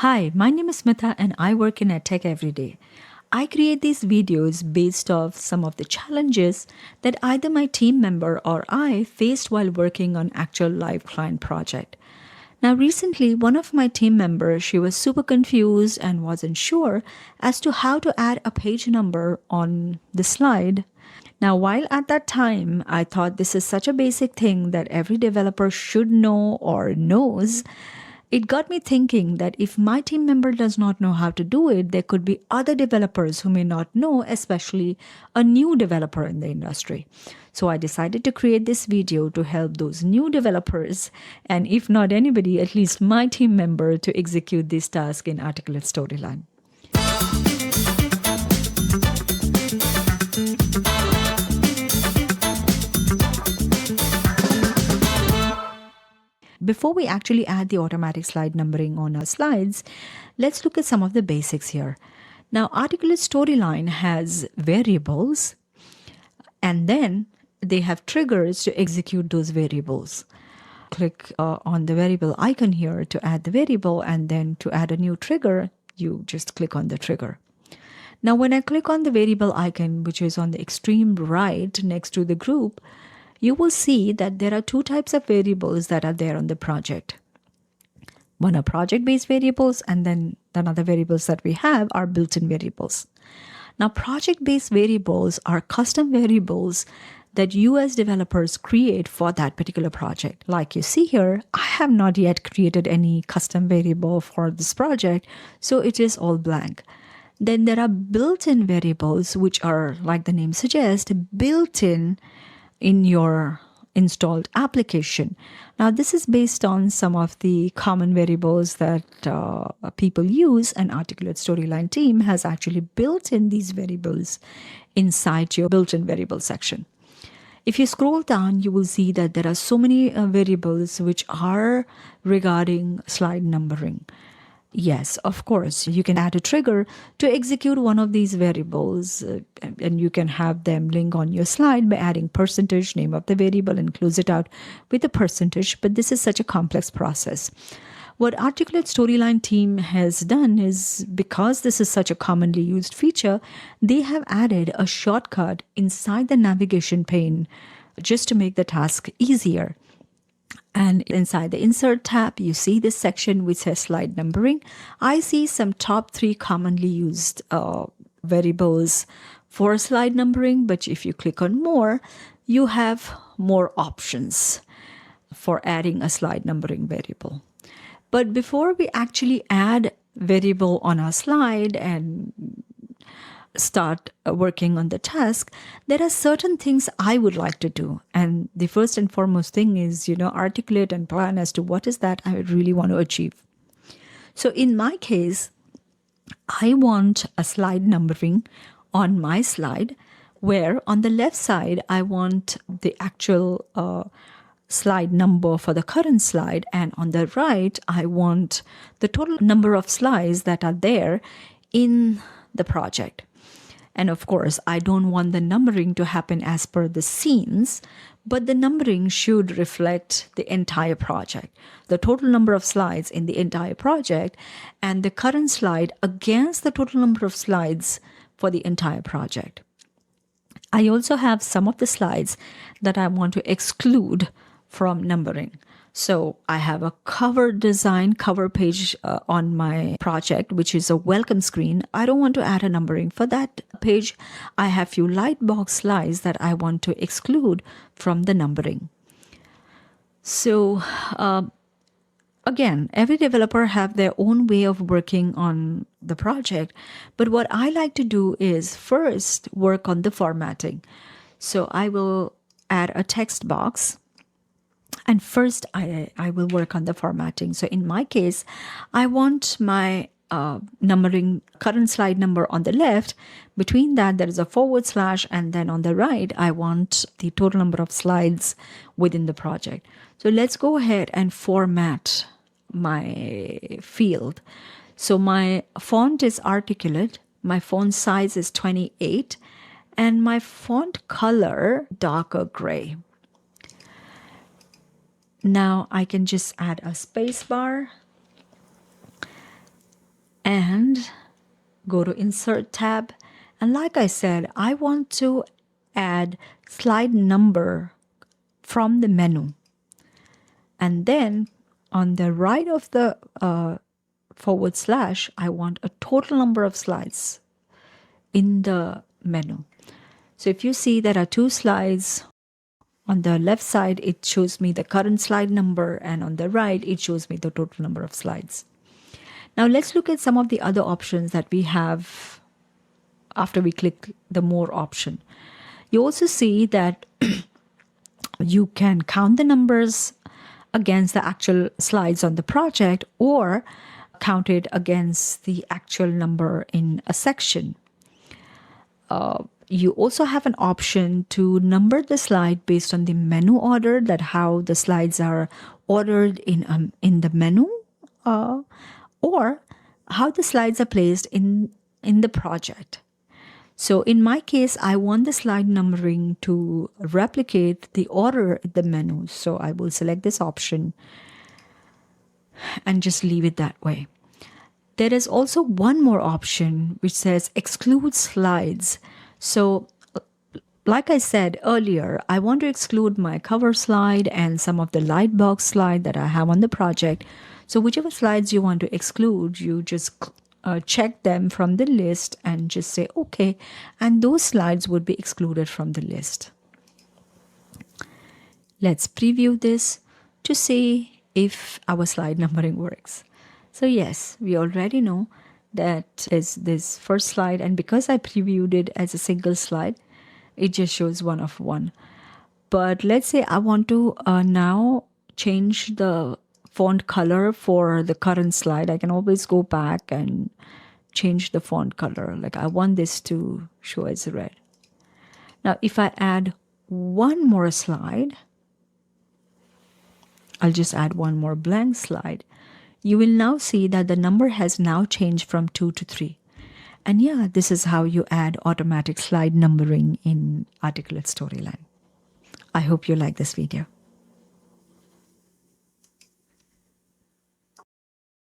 Hi, my name is Smitha and I work in EdTech every day. I create these videos based off some of the challenges that either my team member or I faced while working on actual live client project. Now recently, one of my team members, she was super confused and wasn't sure as to how to add a page number on the slide. Now, while at that time, I thought this is such a basic thing that every developer should know or knows, it got me thinking that if my team member does not know how to do it, there could be other developers who may not know, especially a new developer in the industry. So I decided to create this video to help those new developers, and if not anybody, at least my team member, to execute this task in Articulate Storyline. Before we actually add the automatic slide numbering on our slides, let's look at some of the basics here. Now, Articulate Storyline has variables, and then they have triggers to execute those variables. Click on the variable icon here to add the variable, and then to add a new trigger, you just click on the trigger. Now, when I click on the variable icon, which is on the extreme right next to the group, you will see that there are two types of variables that are there on the project. One are project-based variables, and then the other variables that we have are built-in variables. Now, project-based variables are custom variables that you as developers create for that particular project. Like you see here, I have not yet created any custom variable for this project, so it is all blank. Then there are built-in variables, which are, like the name suggests, built-in your installed application. Now, this is based on some of the common variables that people use, and Articulate Storyline team has actually built in these variables inside your built-in variable section. If you scroll down, you will see that there are so many variables which are regarding slide numbering. Yes, of course, you can add a trigger to execute one of these variables, and you can have them link on your slide by adding percentage, name of the variable, and close it out with a percentage, but this is such a complex process. What Articulate Storyline team has done is, because this is such a commonly used feature, they have added a shortcut inside the navigation pane just to make the task easier. And inside the Insert tab, you see this section which says slide numbering. I see some top 3 commonly used variables for slide numbering, but if you click on more, you have more options for adding a slide numbering variable. But before we actually add variable on our slide and start working on the task, there are certain things I would like to do. And the first and foremost thing is, articulate and plan as to what is that I really want to achieve. So in my case, I want a slide numbering on my slide, where on the left side, I want the actual slide number for the current slide. And on the right, I want the total number of slides that are there in the project. And of course, I don't want the numbering to happen as per the scenes, but the numbering should reflect the entire project, the total number of slides in the entire project, and the current slide against the total number of slides for the entire project. I also have some of the slides that I want to exclude from numbering. So I have a cover page on my project, which is a welcome screen. I don't want to add a numbering for that page. I have few lightbox slides that I want to exclude from the numbering. So again, every developer have their own way of working on the project. But what I like to do is first work on the formatting. So I will add a text box. And first, I will work on the formatting. So in my case, I want my numbering current slide number on the left. Between that, there is a /, and then on the right, I want the total number of slides within the project. So let's go ahead and format my field. So my font is Articulate. My font size is 28, and my font color, darker gray. Now I can just add a space bar and go to Insert tab. And like I said, I want to add slide number from the menu. And then on the right of the / I want a total number of slides in the menu. So if you see there are 2 slides, on the left side it shows me the current slide number, and on the right it shows me the total number of slides. Now let's look at some of the other options that we have after we click the More option. You also see that you can count the numbers against the actual slides on the project, or count it against the actual number in a section. You also have an option to number the slide based on the menu order, that how the slides are ordered in the menu, or how the slides are placed in the project. So in my case, I want the slide numbering to replicate the order in the menu. So I will select this option and just leave it that way. There is also one more option which says exclude slides. So like I said earlier, I want to exclude my cover slide and some of the lightbox slide that I have on the project. So whichever slides you want to exclude, you just check them from the list and just say OK, and those slides would be excluded from the list. Let's preview this to see if our slide numbering works. So yes, we already know that is this first slide, and because I previewed it as a single slide, it just shows 1 of 1. But let's say I want to now change the font color for the current slide. I can always go back and change the font color. Like I want this to show as red. Now if I add one more slide, I'll just add one more blank slide. You will now see that the number has now changed from 2 to 3. And yeah, this is how you add automatic slide numbering in Articulate Storyline. I hope you like this video.